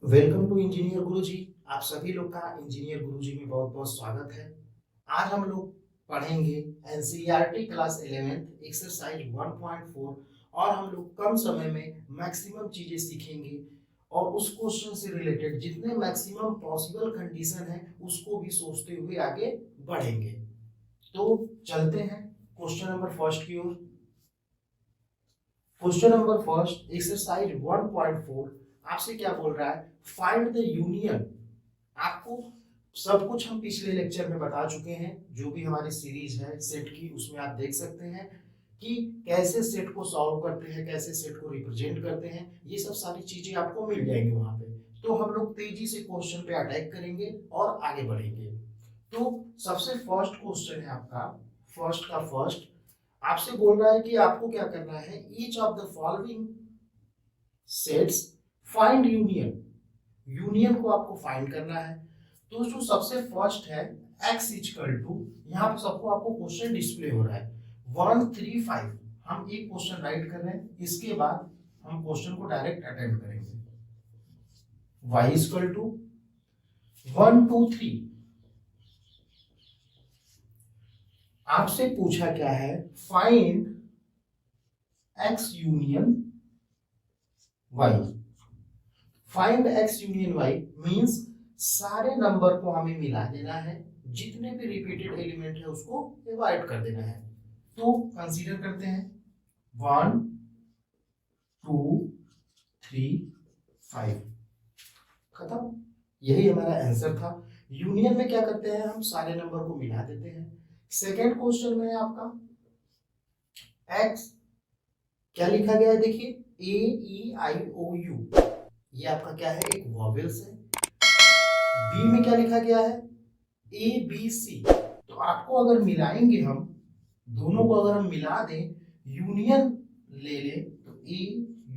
Welcome to engineer गुरुजी। आप सभी लोग का इंजीनियर गुरुजी में बहुत बहुत स्वागत है। आज हम लोग पढ़ेंगे एनसीईआरटी क्लास 11 एक्सरसाइज 1.4 और हम लोग कम समय में मैक्सिमम चीजें सीखेंगे और उस क्वेश्चन से रिलेटेड जितने मैक्सिमम पॉसिबल कंडीशन है उसको भी सोचते हुए आगे बढ़ेंगे। तो चलते हैं क्वेश्चन नंबर फर्स्ट की ओर। क्वेश्चन नंबर फर्स्ट एक्सरसाइज 1.4 आपसे क्या बोल रहा है, फाइंड द यूनियन। आपको सब कुछ हम पिछले लेक्चर में बता चुके हैं, जो भी हमारी सीरीज है सेट की उसमें आप देख सकते हैं कि कैसे सेट को सॉल्व करते हैं, कैसे सेट को रिप्रेजेंट करते हैं। ये सब सारी चीजें आपको मिल जाएंगी वहां पे। तो हम लोग तेजी से क्वेश्चन पे अटैक करेंगे और आगे बढ़ेंगे। तो सबसे फर्स्ट क्वेश्चन है आपका, फर्स्ट का फर्स्ट आपसे बोल रहा है कि आपको क्या करना है, each of the following sets find union. Union को आपको फाइंड करना है। तो जो सबसे फर्स्ट है x इक्वल टू, यहाँ पे सबको आपको क्वेश्चन डिस्प्ले हो रहा है 135। हम एक क्वेश्चन राइट कर रहे हैं, इसके बाद हम क्वेश्चन को डायरेक्ट अटेम्प्ट करेंगे। y equal to 1 2 3। आपसे पूछा क्या है, find x union y। Find x union y means सारे नंबर को हमें मिला देना है, जितने भी रिपीटेड एलिमेंट है उसको डिवाइड कर देना है। तो कंसीडर करते हैं 1 2 3 5, खत्म। यही हमारा आंसर था। यूनियन में क्या करते हैं, हम सारे नंबर को मिला देते हैं। सेकेंड क्वेश्चन में है आपका x, क्या लिखा गया है देखिए, ए ई आई ओ यू, ये आपका क्या है, एक वॉवेल्स है। बी में क्या लिखा गया है, ए बी सी। तो आपको अगर मिलाएंगे हम दोनों को, अगर हम मिला दें, यूनियन ले लें, तो A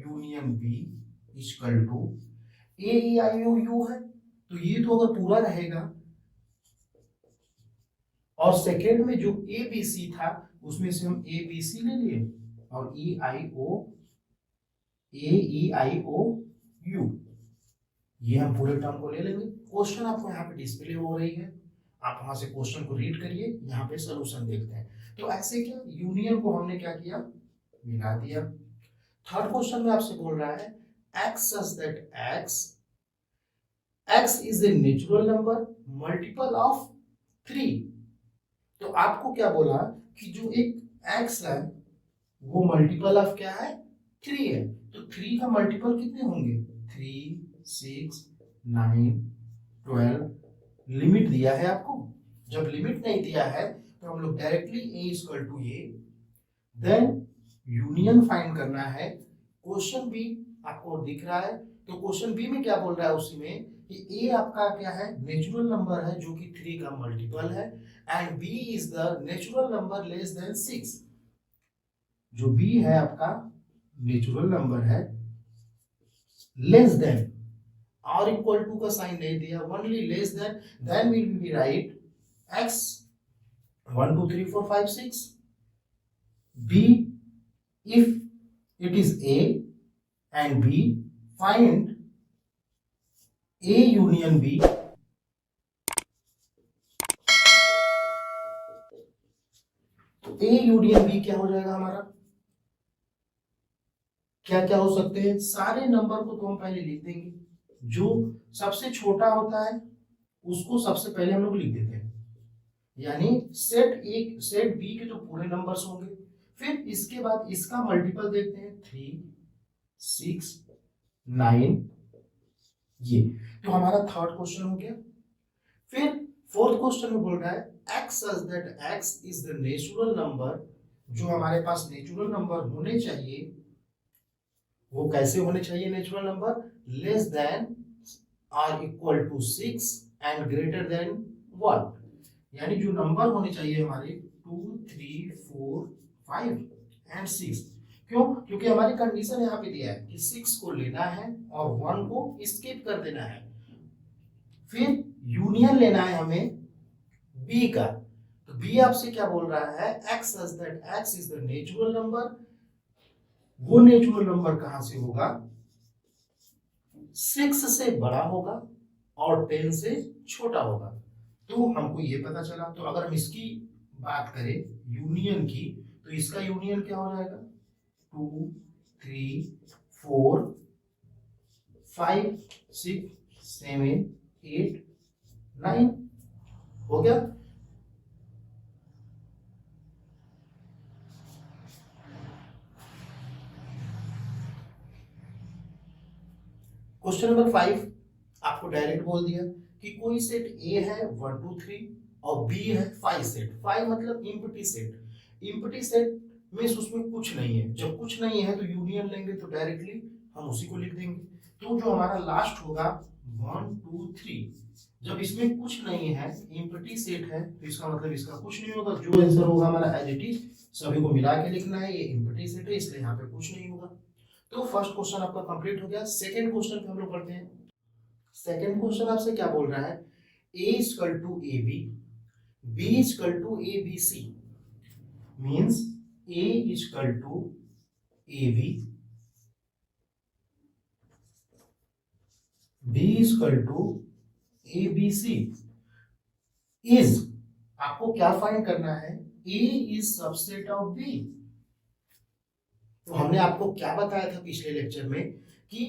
union B equal to A E I O U है। तो ये तो अगर पूरा रहेगा, और सेकेंड में जो ए बी सी था उसमें से हम ए बी सी ले लिए और ई I O, A E I O you, ये हम पूरे टर्म को ले लेंगे। क्वेश्चन आपको यहाँ पे डिस्प्ले हो रही है, आप वहां से क्वेश्चन को रीड करिए, यहाँ पे सोल्यूशन देखते हैं। तो ऐसे क्या, यूनियन को हमने क्या किया, मिला दिया। थर्ड क्वेश्चन में आपसे बोल रहा है x such that x is a natural number multiple of 3। तो आपको क्या बोला कि जो एक x है वो मल्टीपल ऑफ क्या है, 3 है। तो 3 का मल्टीपल कितने होंगे, 3 6 9 12। लिमिट दिया है आपको, जब लिमिट नहीं दिया है तो हम लोग directly a equal to A, then union फाइंड करना है। क्वेश्चन बी आपको दिख रहा है, तो क्वेश्चन बी में क्या बोल रहा है उसी में कि ए आपका क्या है, नेचुरल नंबर है जो कि 3 का मल्टीपल है, and B is the natural number less than 6। जो बी है आपका नेचुरल नंबर है लेस देन, और इक्वल टू का साइन नहीं दिया, only less than, then will be right x 1 2 3 4 5 6, b if it is a and b, find a union b। तो a union b क्या हो जाएगा हमारा, क्या क्या हो सकते हैं, सारे नंबर को तो हम पहले लिख देंगे, जो सबसे छोटा होता है उसको सबसे पहले हम लोग लिख देते हैं, यानी सेट एक सेट बी के तो पूरे नंबर्स होंगे। फिर इसके बाद इसका मल्टीपल देखते हैं, 3 6 9, ये तो हमारा थर्ड क्वेश्चन हो गया। फिर फोर्थ क्वेश्चन में बोल रहा है x such that x is the natural number, जो हमारे पास नेचुरल नंबर होने चाहिए वो कैसे होने चाहिए, natural number less than or equal to 6 and greater than 1। यानी जो नंबर होने चाहिए हमारे 2 3 4 5 एंड 6। क्यों, क्योंकि हमारी कंडीशन यहाँ पे दिया है कि 6 को लेना है और 1 को स्किप कर देना है। फिर यूनियन लेना है हमें b का, तो b आपसे क्या बोल रहा है, x such that x is the natural number. वो नेचुरल नंबर कहां से होगा, 6 से बड़ा होगा और 10 से छोटा होगा। तो हमको ये पता चला। तो अगर हम इसकी बात करें यूनियन की, तो इसका यूनियन क्या हो जाएगा, 2 3 4 5 6 7 8 9 हो गया। क्वेश्चन नंबर 5 आपको डायरेक्ट बोल दिया कि कोई सेट ए है 1 2 3 और बी है 5 सेट। 5 मतलब empty set. Empty set means उसमें कुछ नहीं है। जब कुछ नहीं है तो यूनियन लेंगे तो डायरेक्टली हम उसी को लिख देंगे। तो जो हमारा लास्ट होगा 1 2 3, जब इसमें कुछ नहीं है, इम्प्टी सेट है, तो इसका मतलब इसका कुछ नहीं होगा। जो आंसर होगा हमारा एज इट इज सभी को मिला के लिखना है। ये इम्प्टी सेट है इसलिए यहाँ पे कुछ नहीं होगा। तो फर्स्ट क्वेश्चन आपका कंप्लीट हो गया। सेकंड क्वेश्चन पे हम लोग पढ़ते हैं। सेकंड क्वेश्चन आपसे क्या बोल रहा है, a equal to A B, b equal to A B C, means a equal to A B, b equal to A B C is, आपको क्या फाइंड करना है, a is subset of b। तो हमने आपको क्या बताया था पिछले लेक्चर में कि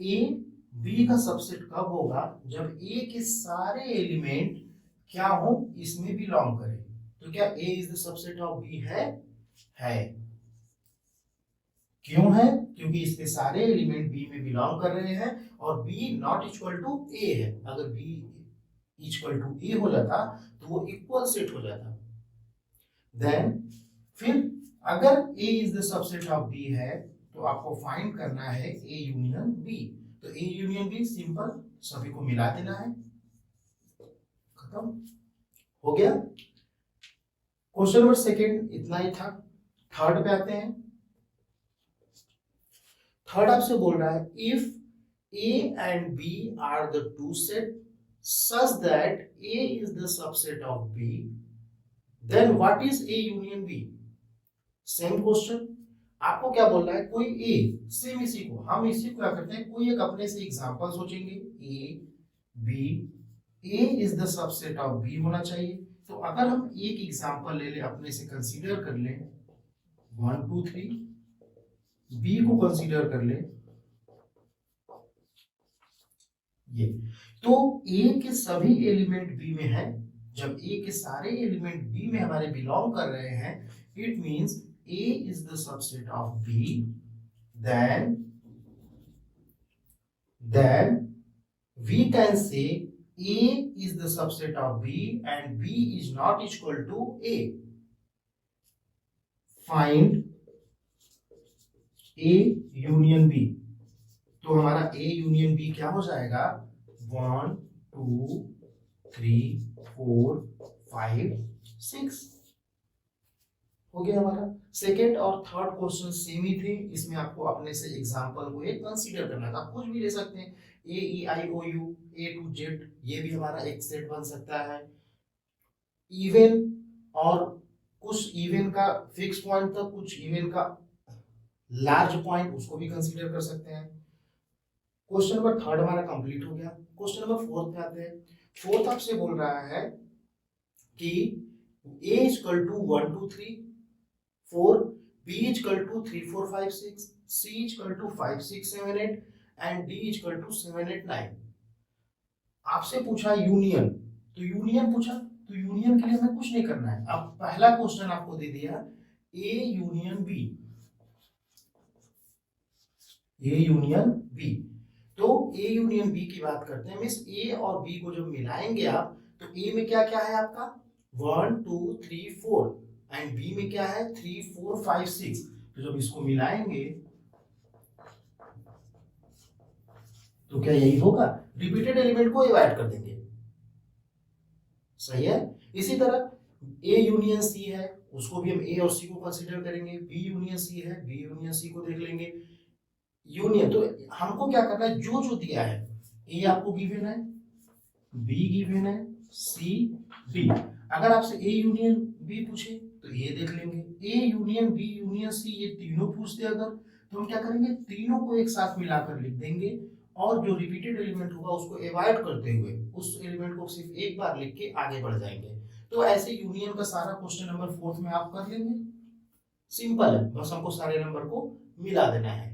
a b का सबसेट कब होगा, जब a के सारे एलिमेंट क्या हो, इसमें बिलोंग करें। तो क्या a is the subset of b है। क्यों है, क्योंकि इसके सारे एलिमेंट b में बिलोंग कर रहे हैं और b not equal to a है। अगर b इक्वल टू a हो जाता तो वो इक्वल सेट हो जाता। देन फिर अगर a is the subset of b है तो आपको फाइंड करना है a यूनियन b। तो a यूनियन b सिंपल, सभी को मिला देना है, खत्म हो गया। क्वेश्चन नंबर सेकंड इतना ही था। थर्ड पे आते हैं। थर्ड आपसे बोल रहा है if a and b are the two set such that a is the subset of b, then what is a union b। Same question, आपको क्या बोल रहा है, कोई ए, सेम इसी को हम इसी को क्या करते हैं, कोई एक अपने से एग्जांपल सोचेंगे, A B, A is the subset of B होना चाहिए। तो अगर हम एक एग्जांपल ले ले, अपने से कंसीडर कर ले 1 2 3, बी को कंसीडर कर ले ये, तो ए के सभी एलिमेंट बी में है। जब ए के सारे एलिमेंट बी में हमारे बिलोंग कर रहे हैं, it means A is the subset of B, then we can say A is the subset of B and B is not equal to A. Find A union B। तो हमारा A union B क्या हो जाएगा, 1 2 3 4 5 6 हो गया हमारा। Second और third question same ही थे, इसमें आपको अपने से एग्जांपल को एक कंसीडर करना था। कुछ भी ले सकते हैं, ए E I O U A to Z, ये भी हमारा एक सेट बन सकता है। इवन और कुछ इवन का फिक्स पॉइंट तक, कुछ इवन का लार्ज पॉइंट, उसको भी कंसीडर कर सकते हैं। क्वेश्चन नंबर थर्ड हमारा कंप्लीट हो गया। क्वेश्चन नंबर फोर्थ पे आते हैं। फोर्थ आपसे बोल रहा है कि a equal to 1 2 3 4, B equal to 3 4 5 6, C equal to 5 6 7 8 and D equal to 7 8 9। आपसे पूछा यूनियन, तो यूनियन पूछा, तो यूनियन के लिए हमें कुछ नहीं करना है। अब पहला क्वेश्चन आपको दे दिया A union B, A union B। तो A यूनियन B की बात करते हैं, मींस A और B को जब मिलाएंगे आप, तो A में क्या क्या है आपका 1 2 3 4 एंड बी में क्या है 3 4 5 6। तो जब इसको मिलाएंगे तो क्या यही होगा, रिपीटेड एलिमेंट को ऐड कर देंगे, सही है। इसी तरह ए यूनियन सी है, उसको भी हम ए और सी को कंसीडर करेंगे। बी यूनियन सी है, बी यूनियन सी को देख लेंगे। यूनियन तो हमको क्या करना है, जो जो दिया है, ए आपको गिवन है, बी गिवन है, सी बी। अगर आपसे ए यूनियन बी पूछे तो ये देख लेंगे, A union B union C, ये तीनों पूछते अगर, तो हम क्या करेंगे, तीनों को एक साथ मिलाकर लिख देंगे और जो रिपीटेड एलिमेंट होगा उसको अवॉइड करते हुए उस एलिमेंट को सिर्फ एक बार लिख के आगे बढ़ जाएंगे। तो ऐसे यूनियन का सारा क्वेश्चन नंबर 4 में आप कर लेंगे। सिंपल है, बस हमको सारे नंबर को मिला देना है।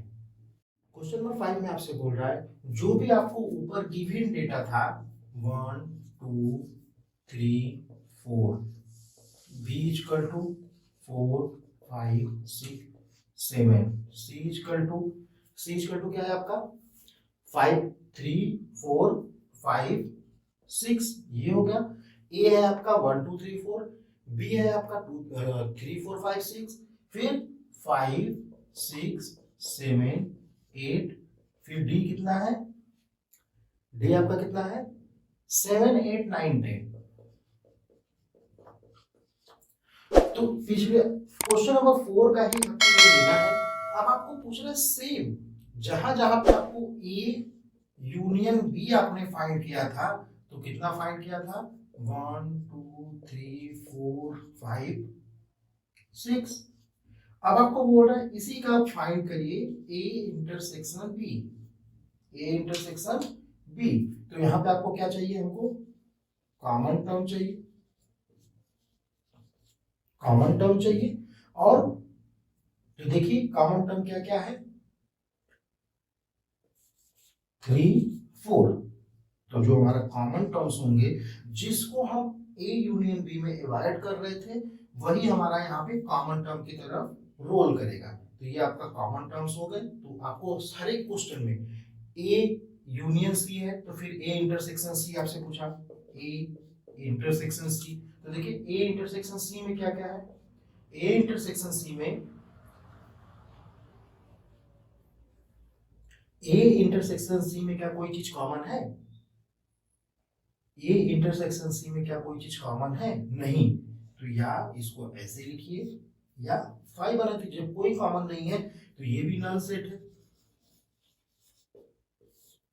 क्वेश्चन नंबर 5 में आपसे बोल रहा है जो भी आपको ऊपर गिवन डेटा था 1 2 3 4 b equal to 4 5 6 7 c equal to क्या है आपका 5 3 4 5 6 ये हो गया। ए है आपका 1 2 3 4, बी है आपका 3 4 5 6, फिर 5 6 7 8, फिर डी कितना है, डी आपका कितना है 7 8 9 10। तो पिछले क्वेश्चन नंबर 4 का ही आपको ये लेना है। अब आपको पूछ रहा है सेम जहां जहां पे आपको ए यूनियन बी आपने फाइंड किया था, तो कितना फाइंड किया था 1 2 3 4 5 6। अब आपको बोल रहा है इसी का आप फाइंड करिए A intersection B, A intersection B. तो यहां पे आपको क्या चाहिए, हमको कॉमन टर्म चाहिए, कॉमन टर्म चाहिए। और तो देखिए कॉमन टर्म क्या क्या है 3 4। तो जो हमारा कॉमन टर्म्स होंगे जिसको हम ए यूनियन बी में अवॉइड कर रहे थे वही हमारा यहाँ पे कॉमन टर्म की तरफ रोल करेगा। तो ये आपका कॉमन टर्म्स हो गए। तो आपको हर एक क्वेश्चन में ए यूनियन सी है तो फिर ए इंटरसेक्शन सी आपसे पूछा, ए इंटरसेक्शन सी। तो देखिए ए इंटरसेक्शन सी में क्या क्या है, ए इंटरसेक्शन सी में ए इंटरसेक्शन सी में क्या कोई चीज कॉमन है, ए इंटरसेक्शन सी में क्या कोई चीज कॉमन है, नहीं। तो या इसको ऐसे लिखिए या 5 बना दीजिए। जब कोई कॉमन नहीं है तो ये भी नल सेट है,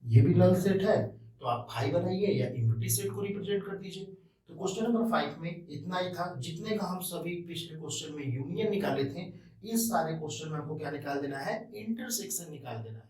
ये भी नल सेट है, तो आप 5 बनाइए या एम्प्टी सेट को रिप्रेजेंट कर दीजिए। तो क्वेश्चन नंबर 5 में इतना ही था। जितने का हम सभी पिछले क्वेश्चन में यूनियन निकाले थे, इस सारे क्वेश्चन में हमको क्या निकाल देना है, इंटरसेक्शन निकाल देना है।